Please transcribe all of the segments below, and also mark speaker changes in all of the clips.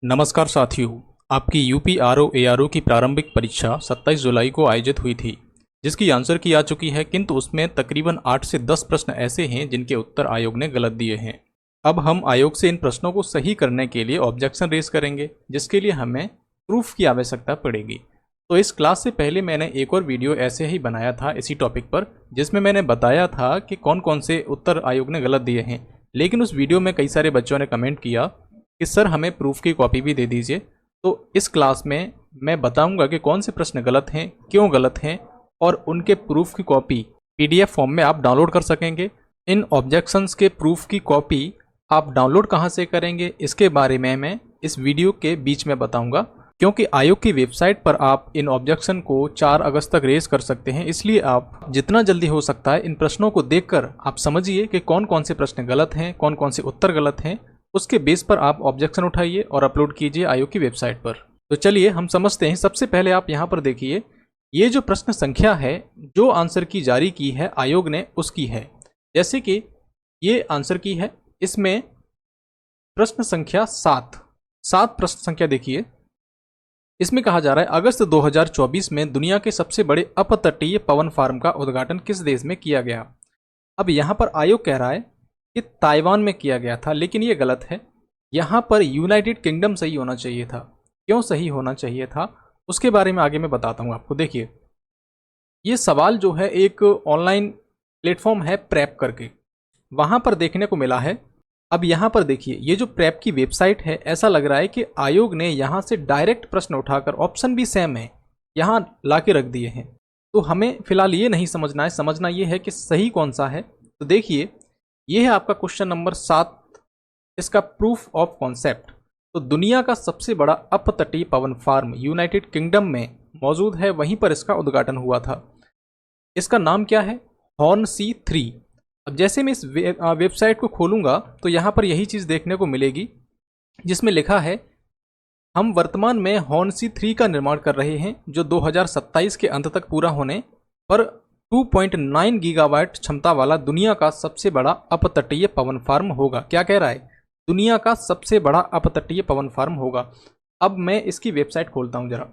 Speaker 1: नमस्कार साथियों, आपकी यूपी आरओ एआरओ की प्रारंभिक परीक्षा 27 जुलाई को आयोजित हुई थी, जिसकी आंसर की आ चुकी है, किंतु उसमें तकरीबन 8 से 10 प्रश्न ऐसे हैं जिनके उत्तर आयोग ने गलत दिए हैं। अब हम आयोग से इन प्रश्नों को सही करने के लिए ऑब्जेक्शन रेज करेंगे, जिसके लिए हमें प्रूफ की आवश्यकता पड़ेगी। तो इस क्लास से पहले मैंने एक और वीडियो ऐसे ही बनाया था इसी टॉपिक पर, जिसमें मैंने बताया था कि कौन कौन से उत्तर आयोग ने गलत दिए हैं। लेकिन उस वीडियो में कई सारे बच्चों ने कमेंट किया कि सर हमें प्रूफ की कॉपी भी दे दीजिए। तो इस क्लास में मैं बताऊंगा कि कौन से प्रश्न गलत हैं, क्यों गलत हैं, और उनके प्रूफ की कॉपी पीडीएफ फॉर्म में आप डाउनलोड कर सकेंगे। इन ऑब्जेक्शंस के प्रूफ की कॉपी आप डाउनलोड कहां से करेंगे, इसके बारे में मैं इस वीडियो के बीच में बताऊंगा, क्योंकि आयोग की वेबसाइट पर आप इन ऑब्जेक्शन को 4 अगस्त तक रेज कर सकते हैं। इसलिए आप जितना जल्दी हो सकता है इन प्रश्नों को देखकर आप समझिए कि कौन कौन से प्रश्न गलत हैं, कौन कौन से उत्तर गलत हैं। उसके बेस पर आप ऑब्जेक्शन उठाइए और अपलोड कीजिए आयोग की वेबसाइट पर। तो चलिए हम समझते हैं। सबसे पहले आप यहाँ पर देखिए, ये जो प्रश्न संख्या है जो आंसर की जारी की है आयोग ने उसकी है। जैसे कि ये आंसर की है, इसमें प्रश्न संख्या 7 प्रश्न संख्या देखिए। इसमें कहा जा रहा है अगस्त 2024 में दुनिया के सबसे बड़े अपतटीय पवन फार्म का उद्घाटन किस देश में किया गया। अब यहाँ पर आयोग कह रहा है कि ताइवान में किया गया था, लेकिन ये गलत है। यहाँ पर यूनाइटेड किंगडम सही होना चाहिए था। क्यों सही होना चाहिए था उसके बारे में आगे मैं बताता हूँ आपको। देखिए, ये सवाल जो है एक ऑनलाइन प्लेटफॉर्म है प्रेप करके, वहाँ पर देखने को मिला है। अब यहाँ पर देखिए, ये जो प्रेप की वेबसाइट है, ऐसा लग रहा है कि आयोग ने यहाँ से डायरेक्ट प्रश्न उठाकर, ऑप्शन भी सेम है, यहाँ ला के रख दिए हैं। तो हमें फिलहाल ये नहीं समझना है, समझना ये है कि सही कौन सा है। तो देखिए, ये है आपका क्वेश्चन नंबर 7, इसका प्रूफ ऑफ कॉन्सेप्ट। तो दुनिया का सबसे बड़ा अपतटीय पवन फार्म यूनाइटेड किंगडम में मौजूद है, वहीं पर इसका उद्घाटन हुआ था। इसका नाम क्या है? हॉर्नसी 3। अब जैसे मैं इस वेबसाइट को खोलूंगा तो यहाँ पर यही चीज़ देखने को मिलेगी, जिसमें लिखा है हम वर्तमान में हॉर्नसी 3 का निर्माण कर रहे हैं, जो 2027 के अंत तक पूरा होने पर 2.9 गीगावाट क्षमता वाला दुनिया का सबसे बड़ा अपतटीय पवन फार्म होगा। क्या कह रहा है? दुनिया का सबसे बड़ा अपतटीय पवन फार्म होगा। अब मैं इसकी वेबसाइट खोलता हूं जरा।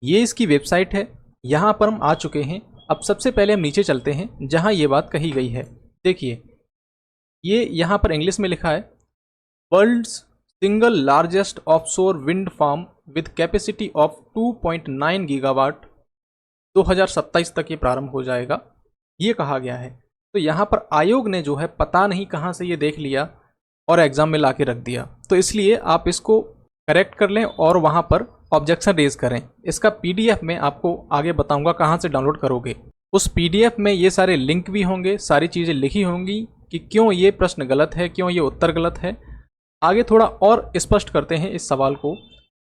Speaker 1: ये इसकी वेबसाइट है, यहाँ पर हम आ चुके हैं। अब सबसे पहले हम नीचे चलते हैं जहाँ ये बात कही गई है। देखिए, ये यहाँ पर इंग्लिश में लिखा है world's single largest offshore wind farm with capacity of 2.9 gigawatt 2027 तक ये प्रारंभ हो जाएगा, ये कहा गया है। तो यहाँ पर आयोग ने जो है पता नहीं कहाँ से ये देख लिया और एग्जाम में ला के रख दिया। तो इसलिए आप इसको करेक्ट कर लें और वहाँ पर ऑब्जेक्शन रेज करें। इसका पीडीएफ में आपको आगे बताऊंगा कहाँ से डाउनलोड करोगे। उस पीडीएफ में ये सारे लिंक भी होंगे, सारी चीज़ें लिखी होंगी कि क्यों ये प्रश्न गलत है, क्यों ये उत्तर गलत है। आगे थोड़ा और स्पष्ट करते हैं इस सवाल को।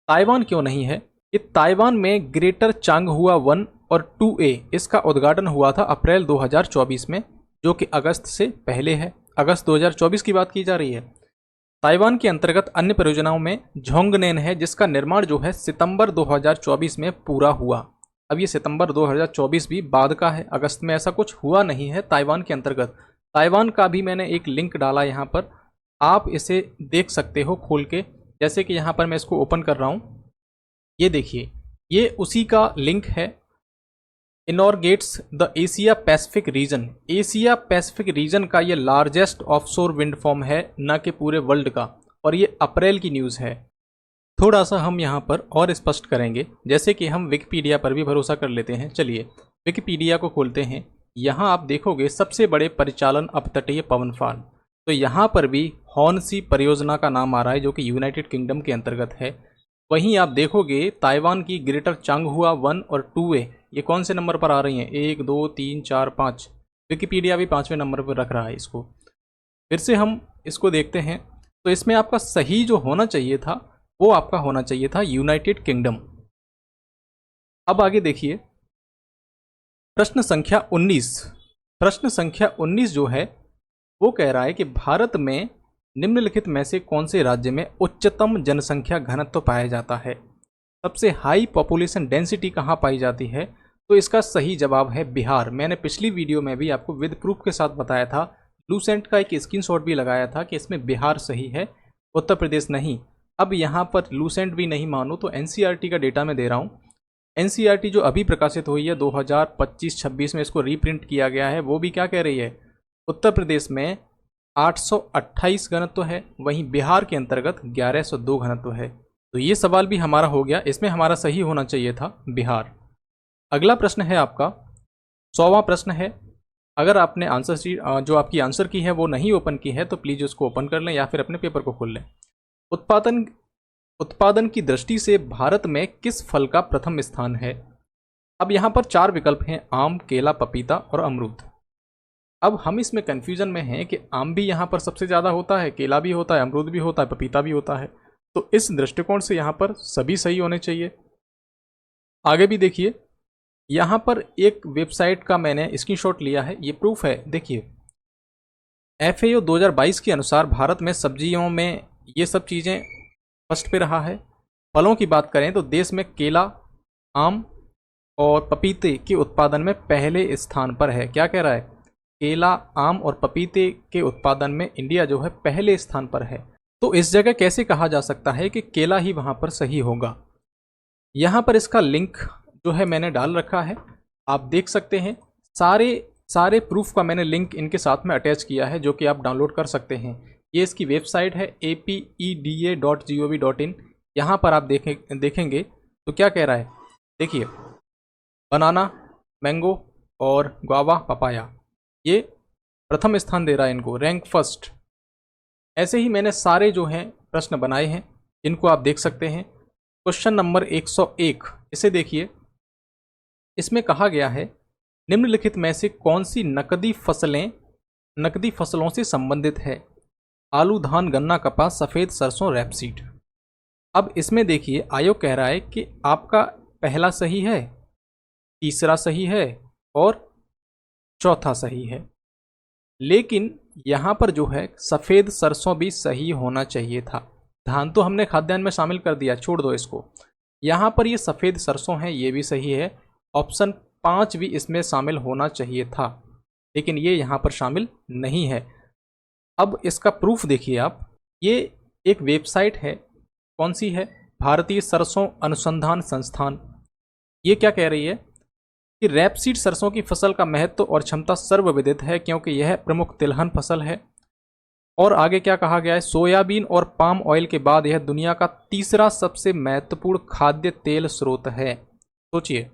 Speaker 1: ताइवान क्यों नहीं है? कि ताइवान में ग्रेटर चांगहुआ 1 और 2A इसका उद्घाटन हुआ था अप्रैल 2024 में, जो कि अगस्त से पहले है। अगस्त 2024 की बात की जा रही है। ताइवान के अंतर्गत अन्य परियोजनाओं में झोंगनेन है, जिसका निर्माण जो है सितंबर 2024 में पूरा हुआ। अब ये सितंबर 2024 भी बाद का है, अगस्त में ऐसा कुछ हुआ नहीं है ताइवान के अंतर्गत। ताइवान का भी मैंने एक लिंक डाला यहाँ पर, आप इसे देख सकते हो खोल के। जैसे कि यहाँ पर मैं इसको ओपन कर रहा हूँ, ये देखिए, ये उसी का लिंक है। इनॉर्गेट्स the Asia Pacific region. Asia Pacific region का ये लार्जेस्ट ऑफशोर विंड फार्म है, न कि पूरे वर्ल्ड का, और ये अप्रैल की न्यूज़ है। थोड़ा सा हम यहाँ पर और स्पष्ट करेंगे, जैसे कि हम विकिपीडिया पर भी भरोसा कर लेते हैं। चलिए विकिपीडिया को खोलते हैं। यहाँ आप देखोगे सबसे बड़े परिचालन अपतटीय पवन फार्म, तो यहाँ पर भी हॉर्नसी परियोजना का नाम आ रहा है, जो कि यूनाइटेड किंगडम के अंतर्गत है। वहीं आप देखोगे ताइवान की ग्रेटर चांगहुआ 1 और 2A ये कौन से नंबर पर आ रही हैं? 1 2 3 4 5। विकिपीडिया भी 5वें नंबर पर रख रहा है इसको। फिर से हम इसको देखते हैं, तो इसमें आपका सही जो होना चाहिए था वो आपका होना चाहिए था यूनाइटेड किंगडम। अब आगे देखिए, प्रश्न संख्या 19। प्रश्न संख्या 19 जो है वो कह रहा है कि भारत में निम्नलिखित में से कौन से राज्य में उच्चतम जनसंख्या घनत्व पाया जाता है? सबसे हाई पॉपुलेशन डेंसिटी कहाँ पाई जाती है? तो इसका सही जवाब है बिहार। मैंने पिछली वीडियो में भी आपको विद प्रूफ के साथ बताया था, लूसेंट का एक स्क्रीनशॉट भी लगाया था कि इसमें बिहार सही है, उत्तर प्रदेश नहीं। अब यहाँ पर लूसेंट भी नहीं मानो तो एनसीईआरटी का डेटा मैं दे रहा हूँ। एनसीईआरटी जो अभी प्रकाशित हुई है 2025-26 में, इसको रीप्रिंट किया गया है, वो भी क्या कह रही है, उत्तर प्रदेश में 828 घनत्व है, वहीं बिहार के अंतर्गत 1102 घनत्व है। तो ये सवाल भी हमारा हो गया, इसमें हमारा सही होना चाहिए था बिहार। अगला प्रश्न है आपका 100वां प्रश्न है। अगर आपने आंसर शीट जो आपकी आंसर की है वो नहीं ओपन की है तो प्लीज़ उसको ओपन कर लें या फिर अपने पेपर को खोल लें। उत्पादन की दृष्टि से भारत में किस फल का प्रथम स्थान है? अब यहाँ पर 4 विकल्प हैं, आम, केला, पपीता और अमरूद। अब हम इसमें कन्फ्यूजन में हैं कि आम भी यहाँ पर सबसे ज़्यादा होता है, केला भी होता है, अमरूद भी होता है, पपीता भी होता है। तो इस दृष्टिकोण से यहाँ पर सभी सही होने चाहिए। आगे भी देखिए, यहाँ पर एक वेबसाइट का मैंने स्क्रीनशॉट लिया है, ये प्रूफ है। देखिए, FAO 2022 के अनुसार भारत में सब्जियों में ये सब चीज़ें फर्स्ट पे रहा है। फलों की बात करें तो देश में केला, आम और पपीते के उत्पादन में पहले स्थान पर है। क्या कह रहा है? केला, आम और पपीते के उत्पादन में इंडिया जो है पहले स्थान पर है। तो इस जगह कैसे कहा जा सकता है कि केला ही वहाँ पर सही होगा? यहाँ पर इसका लिंक जो है मैंने डाल रखा है, आप देख सकते हैं। सारे प्रूफ का मैंने लिंक इनके साथ में अटैच किया है, जो कि आप डाउनलोड कर सकते हैं। ये इसकी वेबसाइट है apeda.gov.in। यहाँ पर आप देखेंगे तो क्या कह रहा है, देखिए, बनाना, मैंगो और गुआवा, पपाया, ये प्रथम स्थान दे रहा है इनको, रैंक फर्स्ट। ऐसे ही मैंने सारे जो हैं प्रश्न बनाए हैं, इनको आप देख सकते हैं। क्वेश्चन नंबर 101, इसे देखिए। इसमें कहा गया है, निम्नलिखित में से कौन सी नकदी फसलों से संबंधित है? आलू, धान, गन्ना, कपास, सफ़ेद सरसों, रैपसीड। अब इसमें देखिए, आयोग कह रहा है कि आपका पहला सही है, तीसरा सही है और चौथा सही है। लेकिन यहाँ पर जो है सफ़ेद सरसों भी सही होना चाहिए था। धान तो हमने खाद्यान्न में शामिल कर दिया, छोड़ दो इसको। यहाँ पर ये सफ़ेद सरसों है, ये भी सही है। ऑप्शन 5 भी इसमें शामिल होना चाहिए था, लेकिन ये यहाँ पर शामिल नहीं है। अब इसका प्रूफ देखिए आप, ये एक वेबसाइट है, कौन सी है? भारतीय सरसों अनुसंधान संस्थान। ये क्या कह रही है कि रैपसीड सरसों की फसल का महत्व और क्षमता सर्वविदित है, क्योंकि यह प्रमुख तिलहन फसल है। और आगे क्या कहा गया है? सोयाबीन और पाम ऑयल के बाद यह दुनिया का तीसरा सबसे महत्वपूर्ण खाद्य तेल स्रोत है। सोचिए,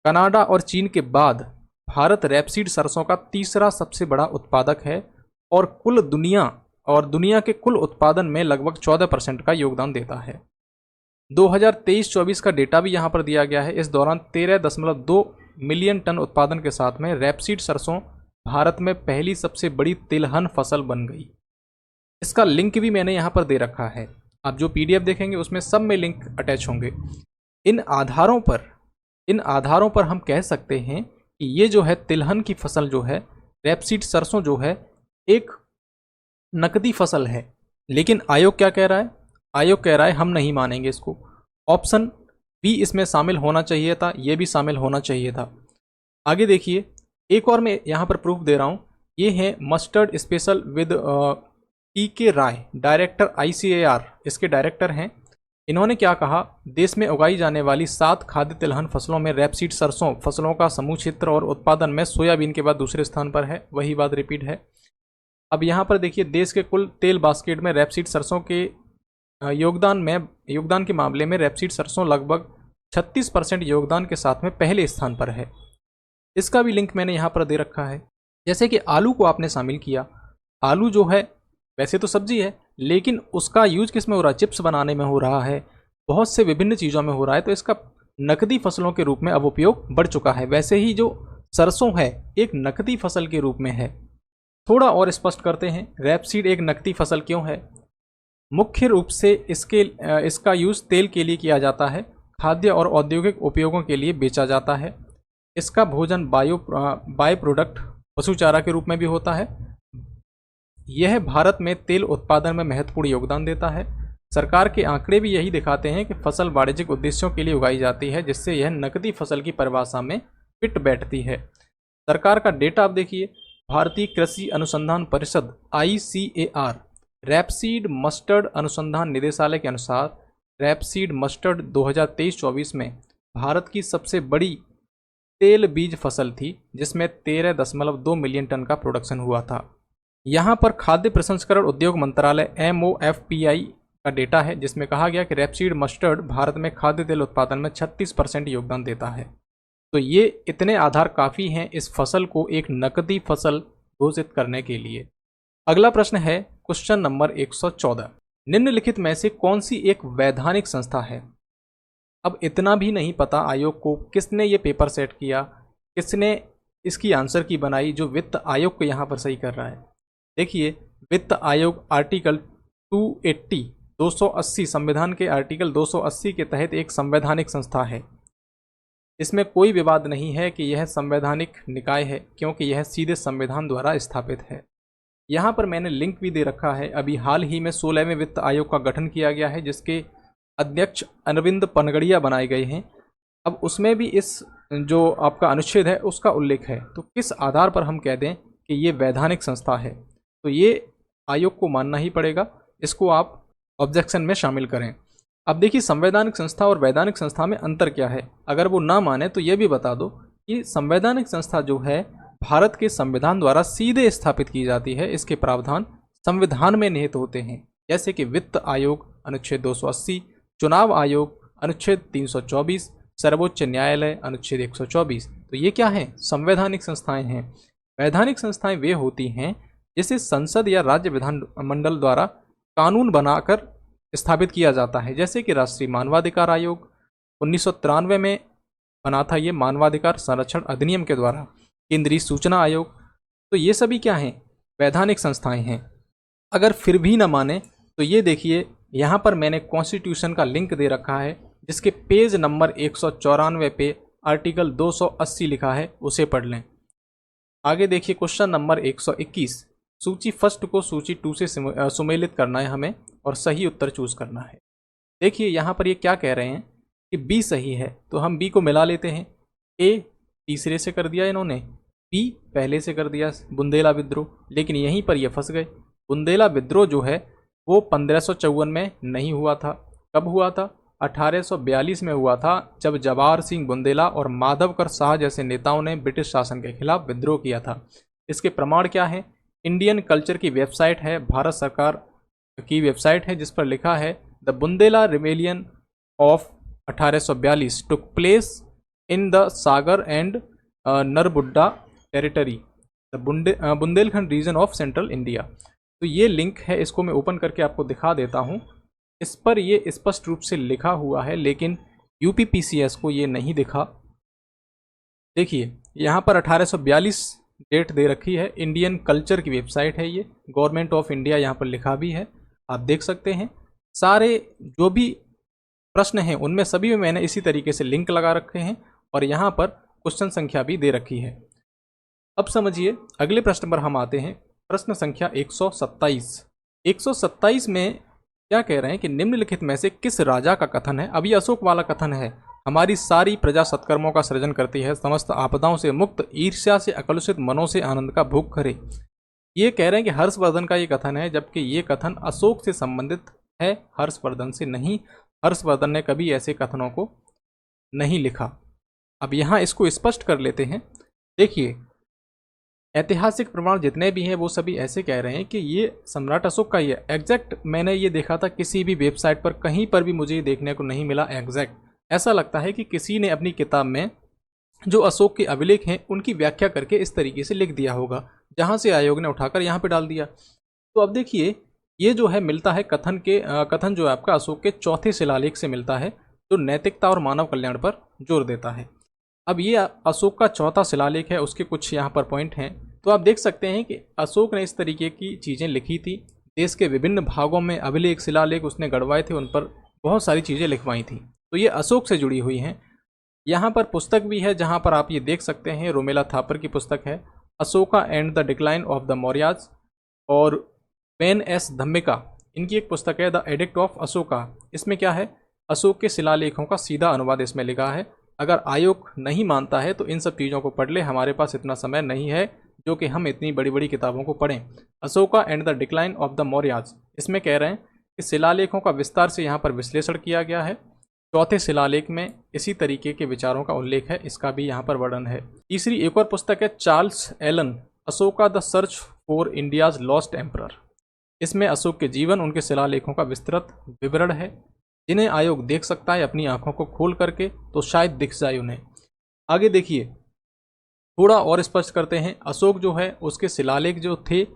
Speaker 1: कनाडा और चीन के बाद भारत रैपसीड सरसों का तीसरा सबसे बड़ा उत्पादक है और दुनिया के कुल उत्पादन में लगभग 14% का योगदान देता है। 2023-24 का डेटा भी यहाँ पर दिया गया है। इस दौरान 13.2 मिलियन टन उत्पादन के साथ में रैपसीड सरसों भारत में पहली सबसे बड़ी तिलहन फसल बन गई। इसका लिंक भी मैंने यहाँ पर दे रखा है, आप जो PDF देखेंगे उसमें सब में लिंक अटैच होंगे। इन आधारों पर हम कह सकते हैं कि ये जो है तिलहन की फसल जो है, रैपसीड सरसों जो है, एक नकदी फसल है। लेकिन आयोग क्या कह रहा है? आयोग कह रहा है हम नहीं मानेंगे इसको। ऑप्शन बी इसमें शामिल होना चाहिए था, ये भी शामिल होना चाहिए था। आगे देखिए, एक और मैं यहाँ पर प्रूफ दे रहा हूँ। ये है mustard special with PK Rai, director ICAR, इसके डायरेक्टर हैं। इन्होंने क्या कहा? देश में उगाई जाने वाली 7 खाद्य तिलहन फसलों में रैपसीड सरसों फसलों का समूह क्षेत्र और उत्पादन में सोयाबीन के बाद दूसरे स्थान पर है। वही बात रिपीट है। अब यहाँ पर देखिए, देश के कुल तेल बास्केट में रैपसीड सरसों के योगदान के मामले में रैपसीड सरसों लगभग 36% योगदान के साथ में पहले स्थान पर है। इसका भी लिंक मैंने यहाँ पर दे रखा है। जैसे कि आलू को आपने शामिल किया, आलू जो है वैसे तो सब्जी है, लेकिन उसका यूज किस में हो रहा है? चिप्स बनाने में हो रहा है, बहुत से विभिन्न चीज़ों में हो रहा है। तो इसका नकदी फसलों के रूप में अब उपयोग बढ़ चुका है। वैसे ही जो सरसों है एक नकदी फसल के रूप में है। थोड़ा और स्पष्ट करते हैं, रैपसीड एक नकदी फसल क्यों है? मुख्य रूप से इसका यूज़ तेल के लिए किया जाता है, खाद्य और औद्योगिक उपयोगों के लिए बेचा जाता है। इसका भोजन बाय प्रोडक्ट पशु चारा के रूप में भी होता है। यह भारत में तेल उत्पादन में महत्वपूर्ण योगदान देता है। सरकार के आंकड़े भी यही दिखाते हैं कि फसल वाणिज्यिक उद्देश्यों के लिए उगाई जाती है, जिससे यह नकदी फसल की परिभाषा में फिट बैठती है। सरकार का डेटा आप देखिए, भारतीय कृषि अनुसंधान परिषद ICAR रैपसीड मस्टर्ड अनुसंधान निदेशालय के अनुसार रैपसीड मस्टर्ड 2023-24 में भारत की सबसे बड़ी तेल बीज फसल थी, जिसमें 13.2 मिलियन टन का प्रोडक्शन हुआ था। यहाँ पर खाद्य प्रसंस्करण उद्योग मंत्रालय MOFPI का डेटा है, जिसमें कहा गया कि रैपसीड मस्टर्ड भारत में खाद्य तेल उत्पादन में 36% योगदान देता है। तो ये इतने आधार काफ़ी हैं इस फसल को एक नकदी फसल घोषित करने के लिए। अगला प्रश्न है क्वेश्चन नंबर 114। निम्नलिखित में से कौन सी एक वैधानिक संस्था है? अब इतना भी नहीं पता आयोग को किसने ये पेपर सेट किया, किसने इसकी आंसर की बनाई, जो वित्त आयोग को यहाँ पर सही कर रहा है। देखिए, वित्त आयोग आर्टिकल 280 संविधान के आर्टिकल 280 के तहत एक संवैधानिक संस्था है। इसमें कोई विवाद नहीं है कि यह संवैधानिक निकाय है, क्योंकि यह सीधे संविधान द्वारा स्थापित है। यहाँ पर मैंने लिंक भी दे रखा है। अभी हाल ही में 16वें वित्त आयोग का गठन किया गया है, जिसके अध्यक्ष अरविंद पनगड़िया बनाए गए हैं। अब उसमें भी इस जो आपका अनुच्छेद है उसका उल्लेख है। तो किस आधार पर हम कह दें कि ये वैधानिक संस्था है? तो ये आयोग को मानना ही पड़ेगा, इसको आप ऑब्जेक्शन में शामिल करें। अब देखिए, संवैधानिक संस्था और वैधानिक संस्था में अंतर क्या है। अगर वो ना माने तो ये भी बता दो कि संवैधानिक संस्था जो है भारत के संविधान द्वारा सीधे स्थापित की जाती है। इसके प्रावधान संविधान में निहित होते हैं, जैसे कि वित्त आयोग अनुच्छेद 280, चुनाव आयोग अनुच्छेद 324, सर्वोच्च न्यायालय अनुच्छेद 124। तो ये क्या है? संवैधानिक संस्थाएं हैं। वैधानिक संस्थाएं वे होती हैं जिसे संसद या राज्य विधानमंडल द्वारा कानून बनाकर स्थापित किया जाता है, जैसे कि राष्ट्रीय मानवाधिकार आयोग 1993 में बना था, ये मानवाधिकार संरक्षण अधिनियम के द्वारा। केंद्रीय सूचना आयोग। तो ये सभी क्या हैं? वैधानिक संस्थाएं हैं। अगर फिर भी न माने तो ये देखिए, यहाँ पर मैंने कॉन्स्टिट्यूशन का लिंक दे रखा है, जिसके पेज नंबर 194 पे आर्टिकल 280 लिखा है, उसे पढ़ लें। आगे देखिए क्वेश्चन नंबर 121। सूची फर्स्ट को सूची 2 से सुमेलित करना है हमें और सही उत्तर चूज करना है। देखिए यहाँ पर ये क्या कह रहे हैं कि बी सही है, तो हम बी को मिला लेते हैं। ए तीसरे से कर दिया इन्होंने, बी पहले से कर दिया बुंदेला विद्रोह, लेकिन यहीं पर ये फंस गए। बुंदेला विद्रोह जो है वो 1554 में नहीं हुआ था। कब हुआ था? 1842 में हुआ था, जब जवाहर सिंह बुंदेला और माधवकर शाह जैसे नेताओं ने ब्रिटिश शासन के खिलाफ विद्रोह किया था। इसके प्रमाण क्या है? इंडियन कल्चर की वेबसाइट है, भारत सरकार की वेबसाइट है, जिस पर लिखा है the Bundela rebellion of 1842 took place in the Sagar and Narbudda territory, the Bundelkhand region of central India. तो ये लिंक है, इसको मैं ओपन करके आपको दिखा देता हूँ। इस पर ये स्पष्ट रूप से लिखा हुआ है, लेकिन यूपीपीसीएस को ये नहीं दिखा। देखिए यहाँ पर 1842 डेट दे रखी है। इंडियन कल्चर की वेबसाइट है ये, गवर्नमेंट ऑफ इंडिया यहाँ पर लिखा भी है, आप देख सकते हैं। सारे जो भी प्रश्न हैं उनमें सभी में मैंने इसी तरीके से लिंक लगा रखे हैं और यहाँ पर क्वेश्चन संख्या भी दे रखी है। अब समझिए, अगले प्रश्न पर हम आते हैं। प्रश्न संख्या 127। 127 में क्या कह रहे हैं कि निम्नलिखित में से किस राजा का कथन है? अब ये अशोक वाला कथन है, हमारी सारी प्रजा सत्कर्मों का सृजन करती है, समस्त आपदाओं से मुक्त, ईर्ष्या से अकलुषित मनों से आनंद का भोग करे। ये कह रहे हैं कि हर्षवर्धन का ये कथन है, जबकि ये कथन अशोक से संबंधित है, हर्षवर्धन से नहीं। हर्षवर्धन ने कभी ऐसे कथनों को नहीं लिखा। अब यहाँ इसको स्पष्ट कर लेते हैं। देखिए, ऐतिहासिक प्रमाण जितने भी हैं वो सभी ऐसे कह रहे हैं कि ये सम्राट अशोक का ही है। एग्जैक्ट मैंने ये देखा था, किसी भी वेबसाइट पर कहीं पर भी मुझे ये देखने को नहीं मिला एग्जैक्ट। ऐसा लगता है कि किसी ने अपनी किताब में जो अशोक के अभिलेख हैं उनकी व्याख्या करके इस तरीके से लिख दिया होगा, जहाँ से आयोग ने उठाकर यहाँ पे डाल दिया। तो अब देखिए, ये जो है मिलता है कथन जो है आपका अशोक के चौथे शिलालेख से मिलता है, जो नैतिकता और मानव कल्याण पर जोर देता है। अब ये अशोक का चौथा शिलालेख है, उसके कुछ यहाँ पर पॉइंट हैं। तो आप देख सकते हैं कि अशोक ने इस तरीके की चीज़ें लिखी थी। देश के विभिन्न भागों में अभिलेख शिलालेख उसने गढ़वाए थे, उन पर बहुत सारी चीज़ें लिखवाई थी। तो ये अशोक से जुड़ी हुई हैं। यहाँ पर पुस्तक भी है, जहाँ पर आप ये देख सकते हैं, रोमेला थापर की पुस्तक है, Ashoka and the decline of the Mauryas, और पेन एस धम्मिका इनकी एक पुस्तक है द एडिक्ट ऑफ अशोका। इसमें क्या है? अशोक के शिलालेखों का सीधा अनुवाद इसमें लिखा है। अगर आयोग नहीं मानता है तो इन सब चीज़ों को पढ़ ले, हमारे पास इतना समय नहीं है जो कि हम इतनी बड़ी बड़ी किताबों को पढ़ें। Ashoka and the decline of the Mauryas, इसमें कह रहे हैं कि शिलालेखों का विस्तार से यहाँ पर विश्लेषण किया गया है। चौथे शिलालेख में इसी तरीके के विचारों का उल्लेख है, इसका भी यहाँ पर वर्णन है। तीसरी एक और पुस्तक है Charles Allen, Ashoka the search for India's lost emperor. इसमें अशोक के जीवन, उनके शिलालेखों का विस्तृत विवरण है, जिन्हें आयोग देख सकता है अपनी आंखों को खोल करके, तो शायद दिख जाए उन्हें। आगे देखिए, थोड़ा और स्पष्ट करते हैं। अशोक जो है उसके शिलालेख जो थे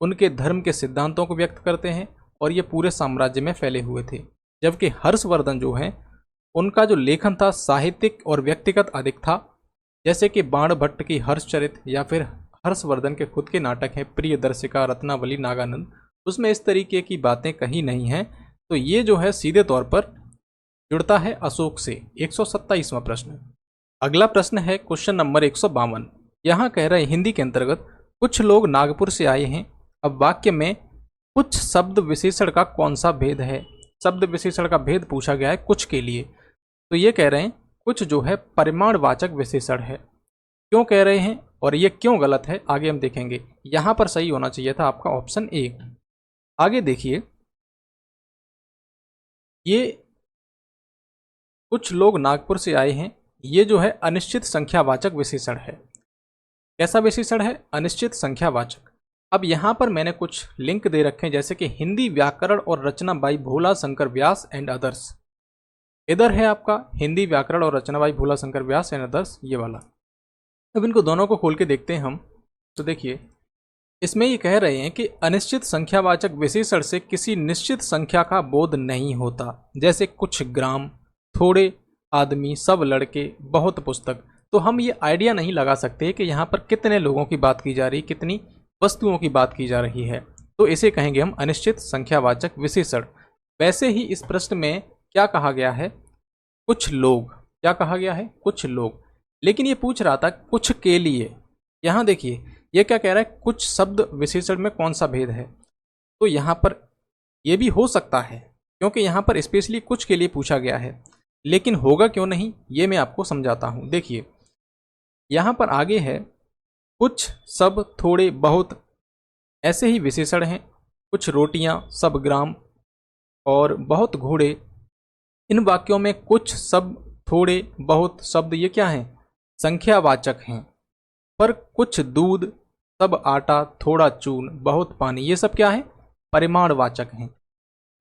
Speaker 1: उनके धर्म के सिद्धांतों को व्यक्त करते हैं और ये पूरे साम्राज्य में फैले हुए थे। जबकि हर्षवर्धन जो है उनका जो लेखन था साहित्यिक और व्यक्तिगत अधिक था, जैसे कि बाण भट्ट की हर्षचरित या फिर हर्षवर्धन के खुद के नाटक हैं प्रियदर्शिका, रत्नावली, नागानंद, उसमें इस तरीके की बातें कहीं नहीं हैं। तो ये जो है सीधे तौर पर जुड़ता है अशोक से। 127वां प्रश्न। अगला प्रश्न है क्वेश्चन नंबर 152। यहाँ कह रहे हैं हिंदी के अंतर्गत कुछ लोग नागपुर से आए हैं। अब वाक्य में कुछ शब्द विशेषण का कौन सा भेद है? शब्द विशेषण का भेद पूछा गया है कुछ के लिए। तो ये कह रहे हैं कुछ जो है परिमाणवाचक विशेषण है। क्यों कह रहे हैं और ये क्यों गलत है आगे हम देखेंगे। यहाँ पर सही होना चाहिए था आपका ऑप्शन ए। आगे देखिए, ये कुछ लोग नागपुर से आए हैं, ये जो है अनिश्चित संख्यावाचक विशेषण है। कैसा विशेषण है? अनिश्चित संख्यावाचक। अब यहाँ पर मैंने कुछ लिंक दे रखे हैं, जैसे कि Hindi Vyakaran aur Rachna by Bhola Shankar Vyas and others. इधर है आपका Hindi Vyakaran aur Rachna by Bhola Shankar Vyas and others, ये वाला। अब इनको दोनों को खोल के देखते हैं हम। तो देखिए, इसमें ये कह रहे हैं कि अनिश्चित संख्यावाचक विशेषण से किसी निश्चित संख्या का बोध नहीं होता, जैसे कुछ ग्राम, थोड़े आदमी, सब लड़के, बहुत पुस्तक। तो हम ये आइडिया नहीं लगा सकते कि यहाँ पर कितने लोगों की बात की जा रही, कितनी वस्तुओं की बात की जा रही है। तो इसे कहेंगे हम अनिश्चित संख्यावाचक विशेषण। वैसे ही इस प्रश्न में क्या कहा गया है? कुछ लोग। क्या कहा गया है? कुछ लोग। लेकिन ये पूछ रहा था कुछ के लिए। यहाँ देखिए, ये क्या कह रहा है? कुछ शब्द विशेषण में कौन सा भेद है? तो यहाँ पर ये भी हो सकता है, क्योंकि यहाँ पर स्पेशली कुछ के लिए पूछा गया है। लेकिन होगा क्यों नहीं, ये मैं आपको समझाता हूँ। देखिए, यहाँ पर आगे है कुछ, सब, थोड़े, बहुत, ऐसे ही विशेषण हैं। कुछ रोटियां, सब ग्राम और बहुत घोड़े। इन वाक्यों में कुछ, सब, थोड़े, बहुत शब्द ये क्या हैं? संख्यावाचक हैं। पर कुछ दूध, सब आटा, थोड़ा चून, बहुत पानी, ये सब क्या है? परिमाणवाचक हैं।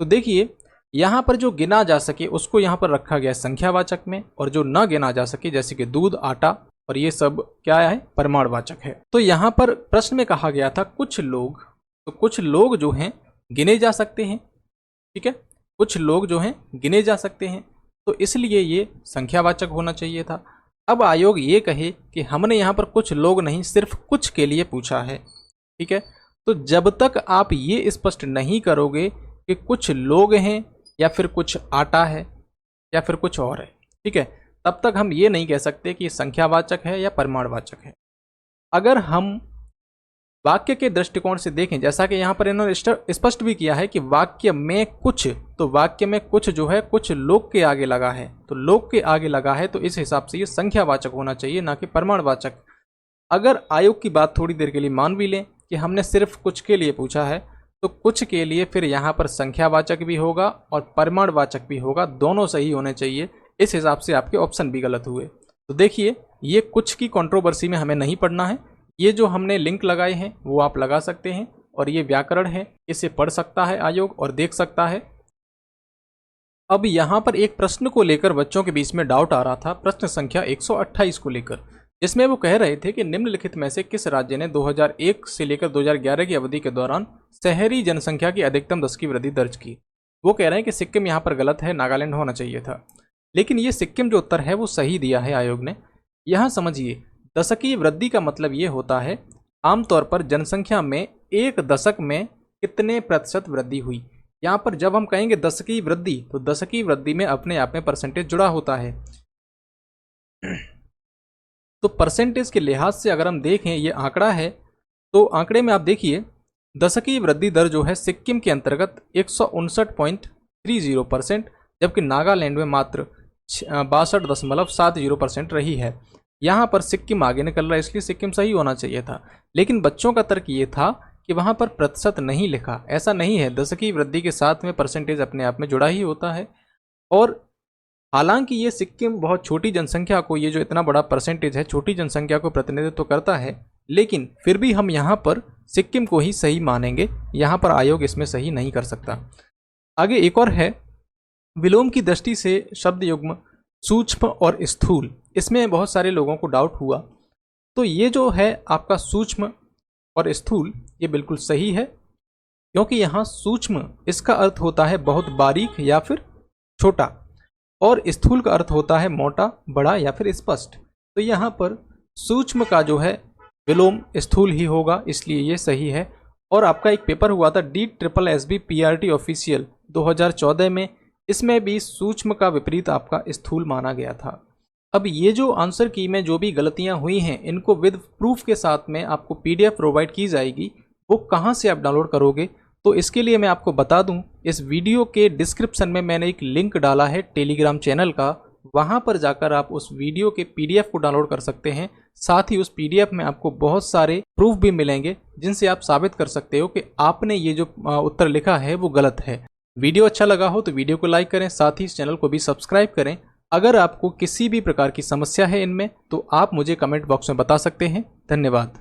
Speaker 1: तो देखिए, यहाँ पर जो गिना जा सके उसको यहाँ पर रखा गया संख्यावाचक में, और जो न गिना जा सके जैसे कि दूध, आटा और ये सब क्या है? परिमाणवाचक है। तो यहाँ पर प्रश्न में कहा गया था कुछ लोग, तो कुछ लोग जो हैं गिने जा सकते हैं। ठीक है, कुछ लोग जो हैं गिने जा सकते हैं, तो इसलिए ये संख्यावाचक होना चाहिए था। अब आयोग ये कहे कि हमने यहाँ पर कुछ लोग नहीं, सिर्फ कुछ के लिए पूछा है। ठीक है, तो जब तक आप ये स्पष्ट नहीं करोगे कि कुछ लोग हैं या फिर कुछ आटा है या फिर कुछ और है, ठीक है, तब तक हम ये नहीं कह सकते कि संख्यावाचक है या परिमाणवाचक है। अगर हम वाक्य के दृष्टिकोण से देखें, जैसा कि यहाँ पर इन्होंने स्पष्ट भी किया है कि वाक्य में कुछ, तो वाक्य में कुछ जो है कुछ लोग के आगे लगा है, तो लोग के आगे लगा है, तो इस हिसाब से ये संख्यावाचक होना चाहिए, ना कि परिमाणवाचक। अगर आयोग की बात थोड़ी देर के लिए मान भी लें कि हमने सिर्फ कुछ के लिए पूछा है, तो कुछ के लिए फिर यहाँ पर संख्यावाचक भी होगा और परिमाणवाचक भी होगा, दोनों सही होने चाहिए। इस हिसाब से आपके ऑप्शन भी गलत हुए। तो देखिए, ये कुछ की कंट्रोवर्सी में हमें नहीं पढ़ना है। ये जो हमने लिंक लगाए हैं वो आप लगा सकते हैं, और ये व्याकरण है, इसे पढ़ सकता है आयोग और देख सकता है। अब यहाँ पर एक प्रश्न को लेकर बच्चों के बीच में डाउट आ रहा था, प्रश्न संख्या 128 को लेकर, जिसमें वो कह रहे थे कि निम्नलिखित में से किस राज्य ने 2001 से लेकर 2011 की अवधि के दौरान शहरी जनसंख्या की अधिकतम 10 की वृद्धि दर्ज की। वो कह रहे हैं कि सिक्किम यहाँ पर गलत है, नागालैंड होना चाहिए था। लेकिन ये सिक्किम जो उत्तर है वो सही दिया है आयोग ने। यहाँ समझिए, दशकीय वृद्धि का मतलब ये होता है आमतौर पर जनसंख्या में एक दशक में कितने प्रतिशत वृद्धि हुई। यहाँ पर जब हम कहेंगे दशकीय वृद्धि, तो दशकीय वृद्धि में अपने आप में परसेंटेज जुड़ा होता है। तो परसेंटेज के लिहाज से अगर हम देखें ये आंकड़ा है, तो आंकड़े में आप देखिए दशकीय वृद्धि दर जो है सिक्किम के अंतर्गत 159.30%, जबकि नागालैंड में मात्र 62.70% रही है। यहाँ पर सिक्किम आगे निकल रहा है, इसलिए सिक्किम सही होना चाहिए था। लेकिन बच्चों का तर्क ये था कि वहाँ पर प्रतिशत नहीं लिखा। ऐसा नहीं है, दशक की वृद्धि के साथ में परसेंटेज अपने आप में जुड़ा ही होता है। और हालांकि ये सिक्किम बहुत छोटी जनसंख्या को, ये जो इतना बड़ा परसेंटेज है, छोटी जनसंख्या को प्रतिनिधित्व तो करता है, लेकिन फिर भी हम यहाँ पर सिक्किम को ही सही मानेंगे। यहाँ पर आयोग इसमें सही नहीं कर सकता। आगे एक और है, विलोम की दृष्टि से शब्द युग्म सूक्ष्म और स्थूल, इसमें बहुत सारे लोगों को डाउट हुआ। तो ये जो है आपका सूक्ष्म और स्थूल, ये बिल्कुल सही है, क्योंकि यहाँ सूक्ष्म इसका अर्थ होता है बहुत बारीक या फिर छोटा, और स्थूल का अर्थ होता है मोटा, बड़ा या फिर स्पष्ट। तो यहाँ पर सूक्ष्म का जो है विलोम स्थूल ही होगा, इसलिए ये सही है। और आपका एक पेपर हुआ था DSSB PRT ऑफिशियल 2014 में, इसमें भी सूक्ष्म का विपरीत आपका स्थूल माना गया था। अब ये जो आंसर की में जो भी गलतियां हुई हैं, इनको विद प्रूफ के साथ में आपको PDF प्रोवाइड की जाएगी। वो कहाँ से आप डाउनलोड करोगे, तो इसके लिए मैं आपको बता दूं, इस वीडियो के डिस्क्रिप्शन में मैंने एक लिंक डाला है टेलीग्राम चैनल का, वहां पर जाकर आप उस वीडियो के PDF को डाउनलोड कर सकते हैं। साथ ही उस PDF में आपको बहुत सारे प्रूफ भी मिलेंगे, जिनसे आप साबित कर सकते हो कि आपने ये जो उत्तर लिखा है वो गलत है। वीडियो अच्छा लगा हो तो वीडियो को लाइक करें, साथ ही इस चैनल को भी सब्सक्राइब करें। अगर आपको किसी भी प्रकार की समस्या है इनमें, तो आप मुझे कमेंट बॉक्स में बता सकते हैं। धन्यवाद।